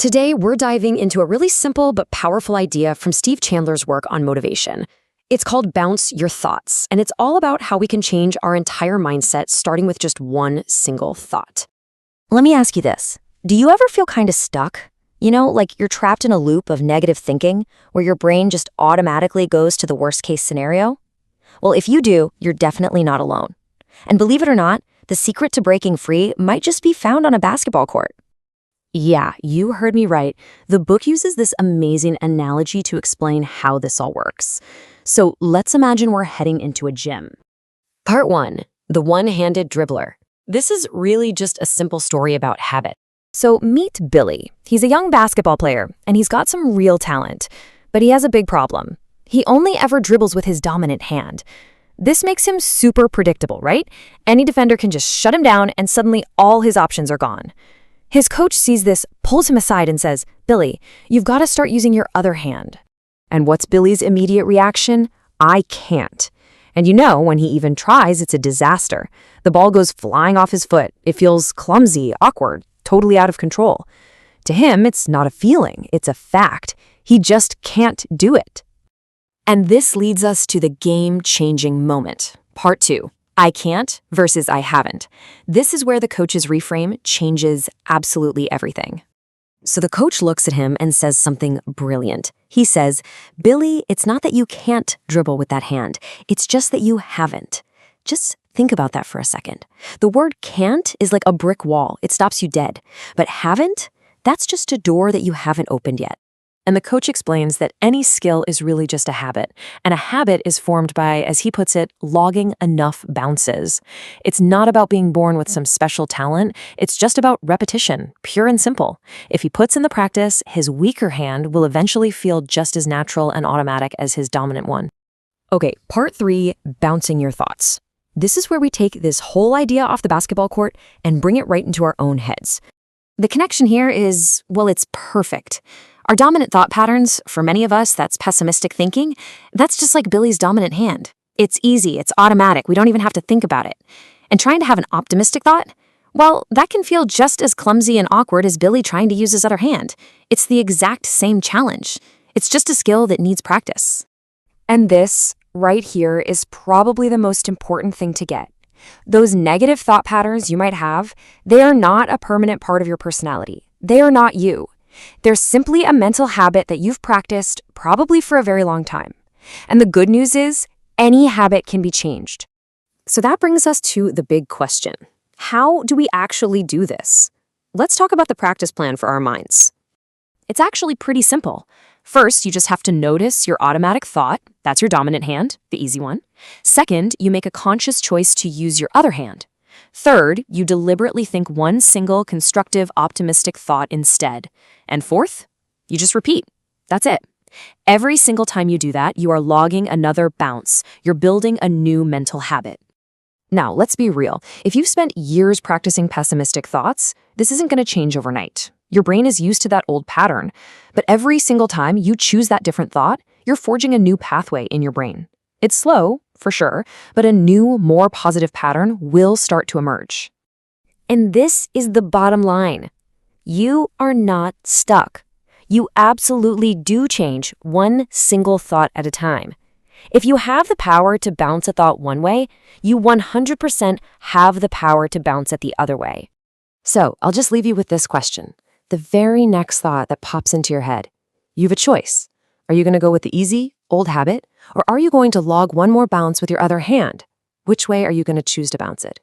Today, we're diving into a really simple but powerful idea from Steve Chandler's work on motivation. It's called Bounce Your Thoughts, and it's all about how we can change our entire mindset starting with just one single thought. Let me ask you this. Do you ever feel kind of stuck? Like you're trapped in a loop of negative thinking where your brain just automatically goes to the worst case scenario? Well, if you do, you're definitely not alone. And believe it or not, the secret to breaking free might just be found on a basketball court. Yeah, you heard me right. The book uses this amazing analogy to explain how this all works. So let's imagine we're heading into a gym. Part 1, the one-handed dribbler. This is really just a simple story about habit. So meet Billy. He's a young basketball player, and he's got some real talent. But he has a big problem. He only ever dribbles with his dominant hand. This makes him super predictable, right? Any defender can just shut him down, and suddenly all his options are gone. His coach sees this, pulls him aside, and says, "Billy, you've got to start using your other hand." And what's Billy's immediate reaction? I can't. And when he even tries, it's a disaster. The ball goes flying off his foot. It feels clumsy, awkward, totally out of control. To him, it's not a feeling, it's a fact. He just can't do it. And this leads us to the game-changing moment. Part 2, I can't versus I haven't. This is where the coach's reframe changes absolutely everything. So the coach looks at him and says something brilliant. He says, "Billy, it's not that you can't dribble with that hand. It's just that you haven't." Just think about that for a second. The word can't is like a brick wall. It stops you dead. But haven't? That's just a door that you haven't opened yet. And the coach explains that any skill is really just a habit. And a habit is formed by, as he puts it, logging enough bounces. It's not about being born with some special talent. It's just about repetition, pure and simple. If he puts in the practice, his weaker hand will eventually feel just as natural and automatic as his dominant one. Okay, part 3, bouncing your thoughts. This is where we take this whole idea off the basketball court and bring it right into our own heads. The connection here is, well, it's perfect. Our dominant thought patterns, for many of us, that's pessimistic thinking. That's just like Billy's dominant hand. It's easy, it's automatic, we don't even have to think about it. And trying to have an optimistic thought, well, that can feel just as clumsy and awkward as Billy trying to use his other hand. It's the exact same challenge. It's just a skill that needs practice. And this, right here, is probably the most important thing to get. Those negative thought patterns you might have, they are not a permanent part of your personality. They are not you. They're simply a mental habit that you've practiced probably for a very long time. And the good news is, any habit can be changed. So that brings us to the big question. How do we actually do this? Let's talk about the practice plan for our minds. It's actually pretty simple. First, you just have to notice your automatic thought. That's your dominant hand, the easy one. Second, you make a conscious choice to use your other hand. Third, you deliberately think one single constructive, optimistic thought instead. And fourth, you just repeat. That's it. Every single time you do that, you are logging another bounce. You're building a new mental habit. Now, let's be real. If you've spent years practicing pessimistic thoughts, this isn't going to change overnight. Your brain is used to that old pattern. But every single time you choose that different thought, you're forging a new pathway in your brain. It's slow, for sure, but a new, more positive pattern will start to emerge. And this is the bottom line. You are not stuck. You absolutely do change one single thought at a time. If you have the power to bounce a thought one way, you 100% have the power to bounce it the other way. So I'll just leave you with this question. The very next thought that pops into your head, you have a choice. Are you going to go with the easy, old habit, or are you going to log one more bounce with your other hand? Which way are you going to choose to bounce it?